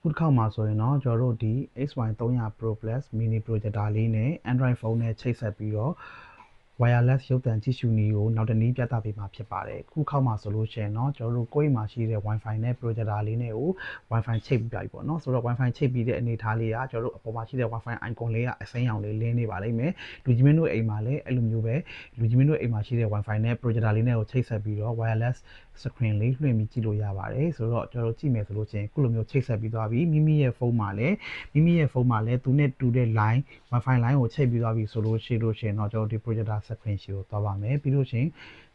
ခုတစ်ခေါက်မှာဆိုရင်တော့ကျွန်တော်တို့ဒီ XY300 Pro Plus mini projector လေးနဲ့ Android phone နဲ့ချိတ်ဆက်ပြီးတော့ wireless ရုပ်သံကြည့်ရှုနည်းကိုနောက်တစ်နည်းပြသပေးမှာဖြစ်ပါတယ်။ခုခေတ်မှာဆိုလို့ရှိရင်တော့ကျွန်တော်တို့ကိုယ့်အိမ်မှာရှိတဲ့ Wi-Fi နဲ့ projector လေးနဲ့ကို Wi-Fi ချိတ်ပြီးပြီပေါ့နော်။ဆိုတော့ Wi-Fi ချိတ်ပြီးတဲ့အနေအထားလေးကကျွန်တော်တို့အပေါ်မှာရှိတဲ့ Wi-Fi icon လေးကအစိမ်းရောင်လေးလင်းနေပါလိမ့်မယ်။လူကြီးမင်းတို့အိမ်မှာလည်းအဲ့လိုမျိုးပဲလူကြီးမင်းတို့အိမ်မှာရှိတဲ့ Wi-Fi နဲ့ projector လေးနဲ့ကိုချိတ်ဆက်ပြီးတော့ wireless screen လေးလွှင့်ပြီးကြည့်လို့ရပါတယ်။ဆိုတော့ကျွန်တော်တို့ကြည့်မယ်ဆိုလို့ရှိရင်ခုလိုမျိုးချိတ်ဆက်ပြီးသွားပြီမိမိရဲ့ဖုန်းမှာလည်းသူနဲ့တူတဲ့ line Wi-Fi line ကိုချိတ်ပြီးသွားပြီဆိုလို့ရှိရင်တော့ကျွန်တော်တို့ဒီ projector screen ရှိကိုသွားပါမယ်ပြီးလို့ရှိရင်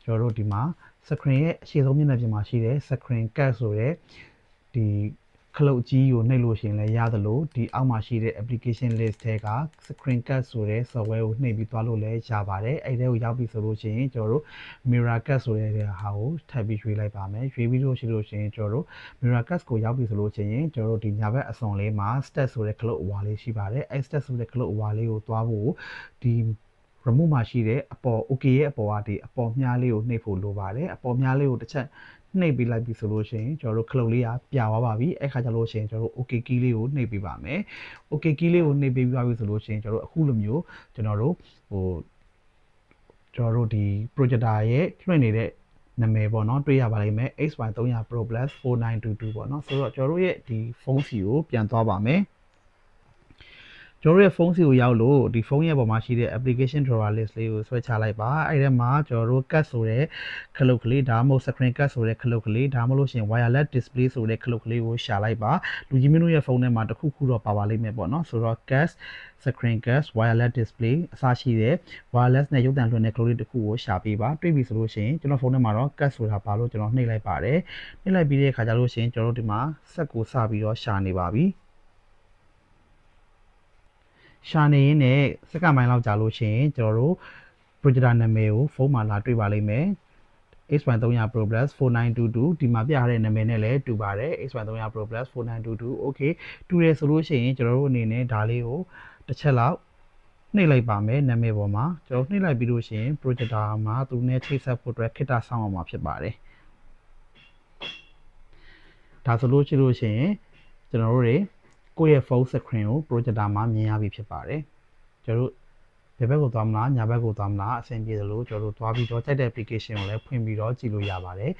ကျွန်တော်တို့ဒီမှာ screen ရဲ့အရှေ့ဆုံးမျက်နှာပြင်မှာရှိတဲ့ screen cap ဆိုတဲ့ဒီခလုတ်ကြီးကိုနှိပ်လို့ရှိရင်လည်းရသလိုဒီအောက်မှာရှိတဲ့ application list ထဲက screen cap ဆိုတဲ့ software ကိုနှိပ်ပြီးသွားလို့လည်းရပါတယ်အဲ့ဒီကိုရောက်ပြီဆိုလို့ရှိရင်ကျွန်တော်တို့ mirror cap ဆိုတဲ့ဟာကိုထပ်ပြီးရွေးလိုက်ပါမယ်ရွေးပြီးလို့ရှိလို့ရှိရင်ကျွန်တော်တို့ mirror cap ကိုရောက်ပြီဆိုလို့ရှိရင်ကျွန်တော်တို့ဒီညာဘက်အစွန်လေးမှာ stat ဆိုတဲ့ခလုတ်အဝါလေးရှိပါတယ်အဲ့ stat ဆိုတဲ့ခလုတ်အဝါလေးကိုသွားဖို့ဒီ remote မှာရှိတဲ့အပေါ် OK ရဲ့အပေါ်ကဒီအပေါ်မြားလေးကိုနှိပ်ဖို့လိုပါတယ်အပေါ်မြားလေးကိုတစ်ချက်နှိပ်ပေးလိုက်ပြီဆိုလို့ရှိရင်ကျွန်တော်တို့ခလုတ်လေးကပြသွားပါပြီအဲ့ခါကျလို့ရှိရင်ကျွန်တော်တို့ OK key လေးကိုနှိပ်ပေးပါမယ် OK key လေးကိုနှိပ်ပေးပြီးသွားပြီဆိုလို့ရှိရင်ကျွန်တော်တို့အခုလိုမျိုးကျွန်တော်တို့ဒီ projector ရဲ့လွှင့်နေတဲ့နာမည်ပေါ့နော်တွေ့ရပါလိမ့်မယ် XY300 Pro Plus 4922ပေါ့နော်ဆိုတော့ကျွန်တော်တို့ရဲ့ဒီဖုန်းစီကိုပြန်သွားပါမယ်ကျွန်တော်ရဲ့ဖုန်းစီကိုရောက်လို့ဒီဖုန်းရဲ့ပေါ်မှာရှိတဲ့ application drawer list လေးကိုဆွဲချလိုက်ပါအဲ့ထဲမှာကျွန်တော်တို့ cut ဆိုတဲ့ခလုတ်ကလေးဒါမှမဟုတ် screen cut ဆိုတဲ့ခလုတ်ကလေးဒါမှမဟုတ်လို့ရှိရင် wireless display ဆိုတဲ့ခလုတ်ကလေးကိုရှာလိုက်ပါလူကြီးမင်းတို့ရဲ့ဖုန်းထဲမှာတစ်ခုခုတော့ပါပါလိမ့်မယ်ပေါ့နော်ဆိုတော့ cut screen cut wireless display အစရှိတဲ့ wireless နဲ့ရုပ်သံလွှင့်တဲ့ခလုတ်လေးတစ်ခုကိုရှာပေးပါတွေ့ပြီဆိုလို့ရှိရင်ကျွန်တော်ဖုန်းထဲမှာတော့ cut ဆိုတာပါလို့ကျွန်တော်နှိပ်လိုက်ပါတယ်နှိပ်လိုက်ပြီးတဲ့အခါကျလို့ရှိရင်ကျွန်တော်တို့ဒီမှာဆက်ကိုစပြီးတော့ရှာနေပါပြီရှာနေရင်းနဲ့စက္ကန့်ပိုင်းလောက်ကြာလို့ရှိရင်ကျွန်တော်တို့ projector နာမည်ကိုဖုန်းမှာလာတွေ့ပါလိမ့်မယ် XY300 Pro Plus 4922ဒီမှာပြထားတဲ့နာမည်နဲ့လည်းတူပါတယ် XY300 Pro Plus 4922 okay တူတယ်ဆိုလို့ရှိရင်ကျွန်တော်တို့အနေနဲ့ဒါလေးကိုတစ်ချက်လောက်နှိပ်လိုက်ပါမယ်နာမည်ပေါ်မှာကျွန်တော်နှိပ်လိုက်ပြီးလို့ရှိရင် projector မှာသူနဲ့ချိတ်ဆက်ဖို့အတွက်ခေတ္တဆောင်းအောင်မှာဖြစ်ပါတယ်ဒါဆိုလို့ရှိရင်ကျွန်တော်တို့တွေကိုယ့်ရဲ့ phone screen ကို projector မှာမြင်ရပြီဖြစ်ပါတယ်ကျွန်တော်တို့ဘယ်ဘက်ကိုသွားမလားညာဘက်ကိုသွားမလားအဆင်ပြေသလိုကျွန်တော်တို့သွားပြီးတော့ကြိုက်တဲ့ application ကိုလည်းဖွင့်ပြီးတော့ကြည့်လို့ရပါတယ်